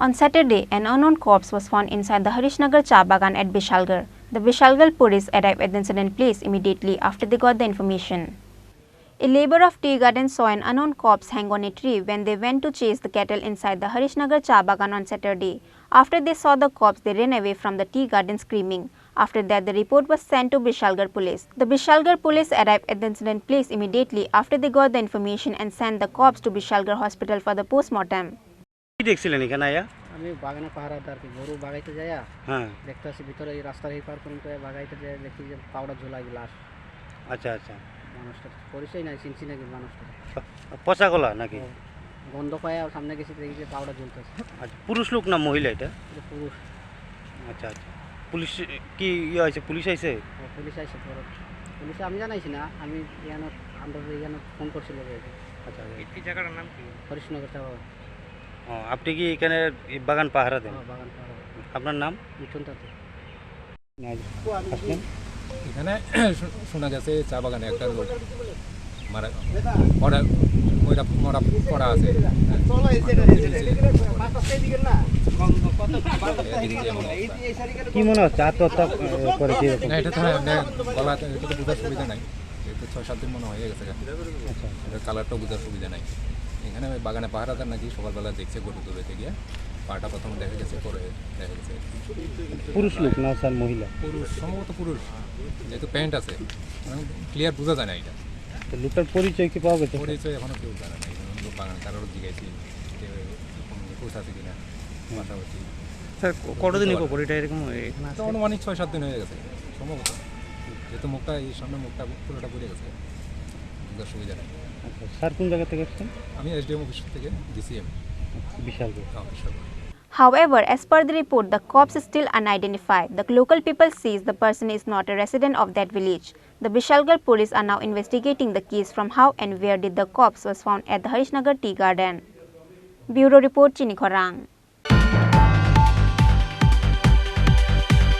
On Saturday, an unknown corpse was found inside the Harishnagar Chabagan at Bishalgarh. The Bishalgarh police arrived at the incident place immediately after they got the information. A labourer of tea garden saw an unknown corpse hang on a tree when they went to chase the cattle inside the Harishnagar Chabagan on Saturday. After they saw the corpse, they ran away from the tea garden screaming. After that, the report was sent to Bishalgarh police. The Bishalgarh police arrived at the incident place immediately after they got the information and sent the corpse to Bishalgarh hospital for the post-mortem. কি দেখছিলেন এখানে আয়া? আমি বাগানে পাহারাদার গরু বাগাইতে যাইয়া হ্যাঁ দেখতেছি ভিতরে এই রাস্তার এই পার পর্যন্ত বাগাইতে যায় দেখি যে পাউডার ঝোলাই লাশ। আচ্ছা আচ্ছা মানুষটা পরিচয় নাই, চিনছি নাকি মানুষটা পচা গলা নাকি? গন্ধ পায়া সামনে গেছি দেখি যে পাউডার ঝুলতেছে। আচ্ছা পুরুষ লোক না মহিলা এটা? পুরুষ। আচ্ছা আচ্ছা পুলিশ কি ইয়ে হয়েছে? পুলিশ আইছে? পুলিশ আইছে। পুলিশে আমি জানাইছি না, আমি আমরা ফোন করছিল। আচ্ছা এই জায়গাটার নাম কি? হরিশনগর চাবাগান। আপনি কি এখানে বাগান পাহারা দেন? বাগান পাহারা। আপনার নাম? মিঠুন তাতে। এখানে শোনা গেছে চা বাগানে একটা লোক মারা পড়া আছে। কি মনে হচ্ছে আত্মহত্যা করেছে? না এটা তো গলা এটা তো বোঝার সুবিধা নাই, এটা 6-7 দিন মনে হয়ে গেছে। এটা কালারটাও বোঝার সুবিধা নাই। এখানে বাগানে পাহারাদার নাকি সকালবেলা দেখছে গরু দৌড়াতে গিয়ে পাটা প্রথমে দেখা গেছে, পরে দেখা গেছে পুরুষ লোক না স্যার মহিলা? পুরুষ, সম্ভবত পুরুষ, যেহেতু প্যান্ট আছে ক্লিয়ার বোঝা যায় না। এটা লোকটার পরিচয় কি পাওয়া গেছে? পরিচয় এখনো কেউ জানে না। বাগান কারোর জিজ্ঞাসি কোচ আছে কিনা পাশাপাশি। স্যার কতদিন এটা এরকম অনুমানিক 6-7 দিন হয়ে গেছে সম্ভবত, যেহেতু মুখটা এই সামনে মুখটা পুরোটা পড়ে গেছে, বোঝার সুবিধা নেই। আচ্ছা স্যার কোন জায়গা থেকে আসছেন? আমি এসডিএম অফিস থেকে DCM Bishalgarh. However, as per the report, the corpse is still unidentified. The local people says the person is not a resident of that village. The Bishalgarh police are now investigating the case from how and where did the corpse was found at the Harishnagar Tea Garden. Bureau Report, Chini, Khorang.